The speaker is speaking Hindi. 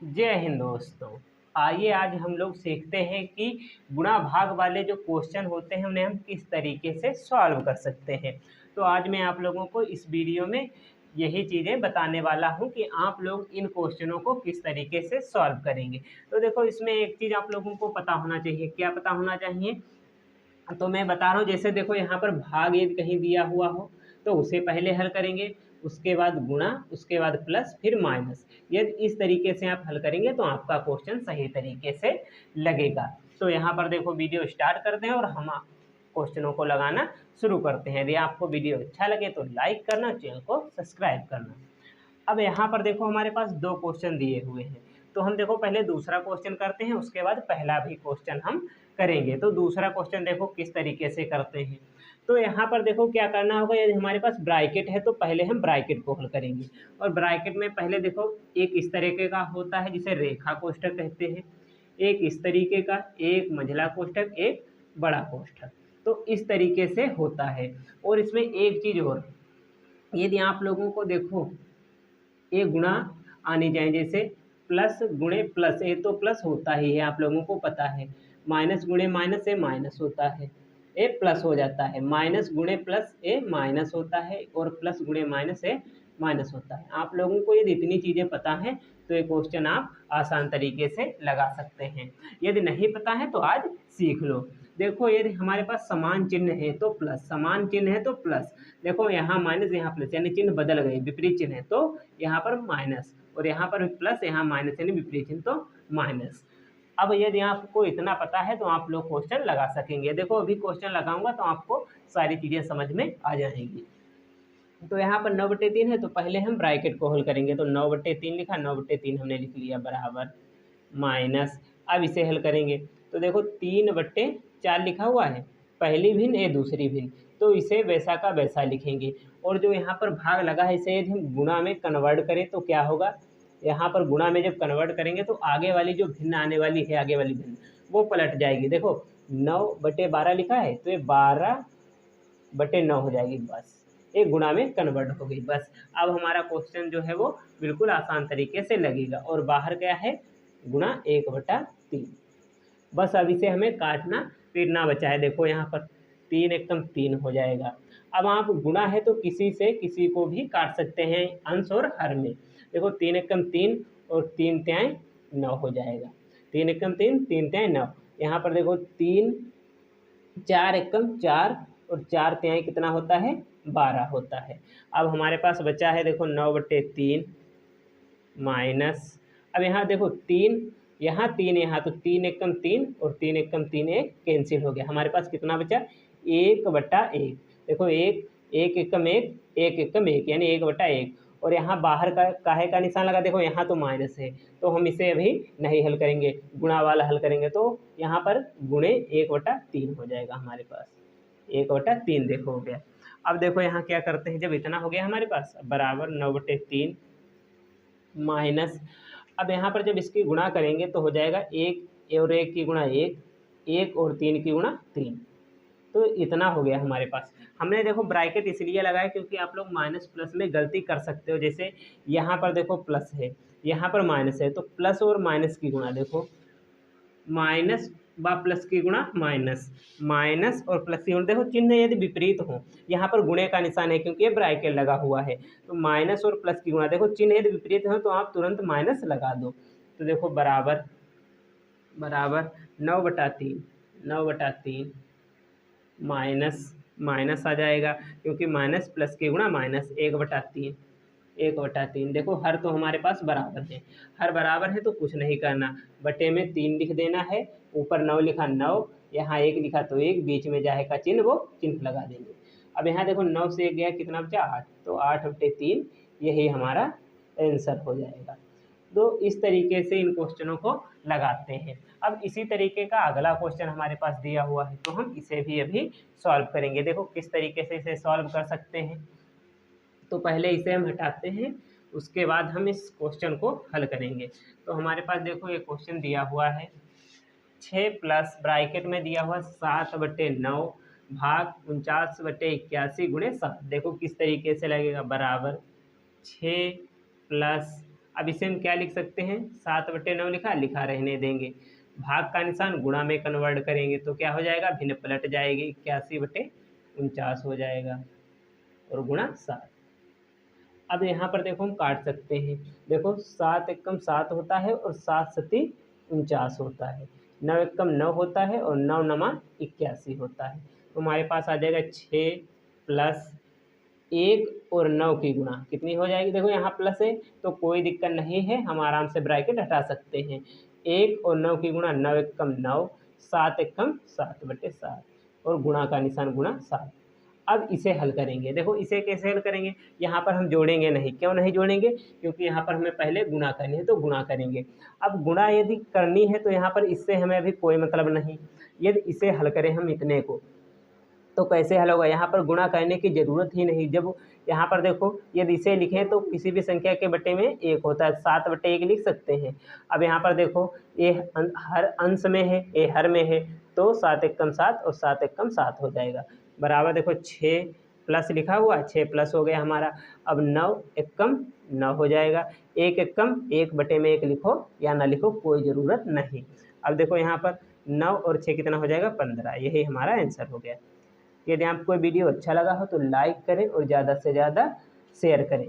जय हिंद दोस्तों। आइए आज हम लोग सीखते हैं कि गुणा भाग वाले जो क्वेश्चन होते हैं उन्हें हम किस तरीके से सॉल्व कर सकते हैं। तो आज मैं आप लोगों को इस वीडियो में यही चीज़ें बताने वाला हूं कि आप लोग इन क्वेश्चनों को किस तरीके से सॉल्व करेंगे। तो देखो, इसमें एक चीज़ आप लोगों को पता होना चाहिए। क्या पता होना चाहिए? तो मैं बता रहा हूँ, जैसे देखो यहाँ पर भाग यदि कहीं दिया हुआ हो तो उसे पहले हल करेंगे, उसके बाद गुणा, उसके बाद प्लस, फिर माइनस। यदि इस तरीके से आप हल करेंगे तो आपका क्वेश्चन सही तरीके से लगेगा। तो यहाँ पर देखो, वीडियो स्टार्ट करते हैं और हम क्वेश्चनों को लगाना शुरू करते हैं। यदि आपको वीडियो अच्छा लगे तो लाइक करना, चैनल को सब्सक्राइब करना। अब यहाँ पर देखो, हमारे पास दो क्वेश्चन दिए हुए हैं। तो हम देखो पहले दूसरा क्वेश्चन करते हैं, उसके बाद पहला भी क्वेश्चन हम करेंगे। तो दूसरा क्वेश्चन देखो किस तरीके से करते हैं। तो यहाँ पर देखो क्या करना होगा, यदि हमारे पास ब्रैकेट है तो पहले हम ब्रैकेट को हल करेंगे। और ब्रैकेट में पहले देखो, एक इस तरीके का होता है जिसे रेखा कोष्ठक कहते हैं, एक इस तरीके का, एक मंझला कोष्ठक, एक बड़ा कोष्ठक। तो इस तरीके से होता है। और इसमें एक चीज और, यदि आप लोगों को देखो ए गुणा आनी चाहिए, जैसे प्लस गुणे प्लस, ए तो प्लस होता ही है, आप लोगों को पता है। माइनस गुणे माइनस, ए माइनस होता है, ए प्लस हो जाता है। माइनस गुणे प्लस, ए माइनस होता है, और प्लस गुणे माइनस, ए माइनस होता है। आप लोगों को यदि इतनी चीज़ें पता हैं तो ये क्वेश्चन आप आसान तरीके से लगा सकते हैं। यदि नहीं पता है तो आज सीख लो। देखो, यदि हमारे पास समान चिन्ह है तो प्लस, समान चिन्ह है तो प्लस। देखो यहाँ माइनस, यहाँ प्लस, यानी चिन्ह बदल गए, विपरीत चिन्ह है तो यहाँ पर माइनस, और यहाँ पर प्लस, यहाँ माइनस, यानी विपरीत चिन्ह तो माइनस। अब यदि आपको इतना पता है तो आप लोग क्वेश्चन लगा सकेंगे। देखो, अभी क्वेश्चन लगाऊंगा तो आपको सारी चीज़ें समझ में आ जाएंगी। तो यहाँ पर 9/3 है तो पहले हम ब्रैकेट को हल करेंगे। तो 9/3 लिखा, 9/3 हमने लिख लिया, बराबर माइनस। अब इसे हल करेंगे तो देखो 3/4 लिखा हुआ है, पहली भिन्न ए दूसरी भिन्न, तो इसे वैसा का वैसा लिखेंगे। और जो यहाँ पर भाग लगा है इसे यदि हम गुणा में कन्वर्ट करें तो क्या होगा, यहाँ पर गुणा में जब कन्वर्ट करेंगे तो आगे वाली जो भिन्न आने वाली है, आगे वाली भिन्न वो पलट जाएगी। देखो 9/12 लिखा है तो ये 12/9 हो जाएगी, बस एक गुणा में कन्वर्ट हो गई। बस अब हमारा क्वेश्चन जो है वो बिल्कुल आसान तरीके से लगेगा। और बाहर क्या है, गुणा 1/3। बस अब इसे हमें काटना पीटना बचा है। देखो यहाँ पर 3 एकम 3 हो जाएगा। अब आप गुणा है तो किसी से किसी को भी काट सकते हैं, अंश और हर में। देखो 3 एकम 3 और 3 तिहाई 9 हो जाएगा। 3 एकम 3, 3 तिहाई 9। यहाँ पर देखो 3, 4 एकम 4 और 4 तिहाई कितना होता है, 12 होता है। अब हमारे पास बचा है देखो 9/3 माइनस, अब यहाँ देखो 3, यहाँ 3, यहाँ तो 3 एकम 3 और 3 एकम 3 एक कैंसिल हो गया। हमारे पास कितना बचा, 1/1। देखो एक, एक एकम एक, एक एकम एक, यानी 1/1। और यहाँ बाहर का काहे का निशान लगा, देखो यहाँ तो माइनस है तो हम इसे अभी नहीं हल करेंगे, गुणा वाला हल करेंगे। तो यहाँ पर गुणे 1/3 हो जाएगा हमारे पास, 1/3 देखो हो गया। अब देखो यहाँ क्या करते हैं, जब इतना हो गया हमारे पास, बराबर 9/3 माइनस। अब यहाँ पर जब इसकी गुणा करेंगे तो हो जाएगा 1 और 1 की गुणा 1, 1 और 3 की गुणा 3। तो इतना हो गया हमारे पास। हमने देखो ब्रैकेट इसलिए लगाया क्योंकि आप लोग माइनस प्लस में गलती कर सकते हो। जैसे यहाँ पर देखो प्लस है, यहाँ पर माइनस है, तो प्लस और माइनस की गुणा, देखो माइनस व प्लस की गुणा माइनस, माइनस और प्लस की गुणा। देखो चिन्ह यदि विपरीत हो, यहाँ पर गुणे का निशान है क्योंकि ये ब्रैकेट लगा हुआ है, तो माइनस और प्लस की गुणा। देखो चिन्ह यदि विपरीत हो तो आप तुरंत माइनस लगा दो। तो देखो बराबर बराबर 9/3, 9/3 माइनस माइनस आ जाएगा क्योंकि माइनस प्लस की गुणा माइनस, 1/3, 1/3। देखो हर तो हमारे पास बराबर है, हर बराबर है तो कुछ नहीं करना, बटे में 3 लिख देना है, ऊपर 9 लिखा 9, यहाँ 1 लिखा तो 1, बीच में जाए का चिन्ह वो चिन्ह लगा देंगे। अब यहाँ देखो 9 से 1 गया, कितना बचा 8, तो 8/3 यही हमारा आंसर हो जाएगा। तो इस तरीके से इन क्वेश्चनों को लगाते हैं। अब इसी तरीके का अगला क्वेश्चन हमारे पास दिया हुआ है तो हम इसे भी अभी सॉल्व करेंगे। देखो किस तरीके से इसे सॉल्व कर सकते हैं। तो पहले इसे हम हटाते हैं, उसके बाद हम इस क्वेश्चन को हल करेंगे। तो हमारे पास देखो ये क्वेश्चन दिया हुआ है, 6 प्लस ब्रैकेट में दिया हुआ 7/9 भाग 49/81 गुणे 7। देखो किस तरीके से लगेगा, बराबर 6 प्लस अब इसे हम क्या लिख सकते हैं, 7/9 लिखा रहने देंगे। भाग का निशान गुणा में कन्वर्ट करेंगे तो क्या हो जाएगा, भिन्न पलट जाएगी, 81/49 हो जाएगा और गुणा 7। अब यहाँ पर देखो हम काट सकते हैं। देखो 7 एकम 7 होता है और 7 सती 49 होता है। 9 एकम 9 होता है और 9 नमा 81 होता है। तो हमारे पास आ जाएगा 6 प्लस 1 और 9 की गुणा कितनी हो जाएगी। देखो यहाँ प्लस है तो कोई दिक्कत नहीं है, हम आराम से ब्रैकेट हटा सकते हैं। 1 और 9 की गुणा 9 एकम 9, 7 एकम 7/7 और गुणा का निशान गुणा 7। अब इसे हल करेंगे। देखो इसे कैसे हल करेंगे, यहाँ पर हम जोड़ेंगे नहीं। क्यों नहीं जोड़ेंगे, क्योंकि यहाँ पर हमें पहले गुणा करनी है तो गुणा करेंगे। अब गुणा यदि करनी है तो यहाँ पर इससे हमें अभी कोई मतलब नहीं। यदि इसे हल करें हम इतने को तो कैसे हल होगा, यहाँ पर गुणा करने की ज़रूरत ही नहीं। जब यहाँ पर देखो यदि इसे लिखें तो किसी भी संख्या के बटे में 1 होता है, 7/1 लिख सकते हैं। अब यहाँ पर देखो ये हर अंश में है, ये हर में है, तो 7 एकम 7 और 7 एकम 7 हो जाएगा बराबर। देखो 6 प्लस लिखा हुआ, 6 प्लस हो गया हमारा। अब 9 एकम 9 हो जाएगा। 1 एकम 1/1 लिखो या ना लिखो कोई ज़रूरत नहीं। अब देखो यहाँ पर 9 और 6 कितना हो जाएगा, 15। यही हमारा आंसर हो गया। यदि आपको वीडियो अच्छा लगा हो तो लाइक करें और ज़्यादा से ज़्यादा शेयर करें।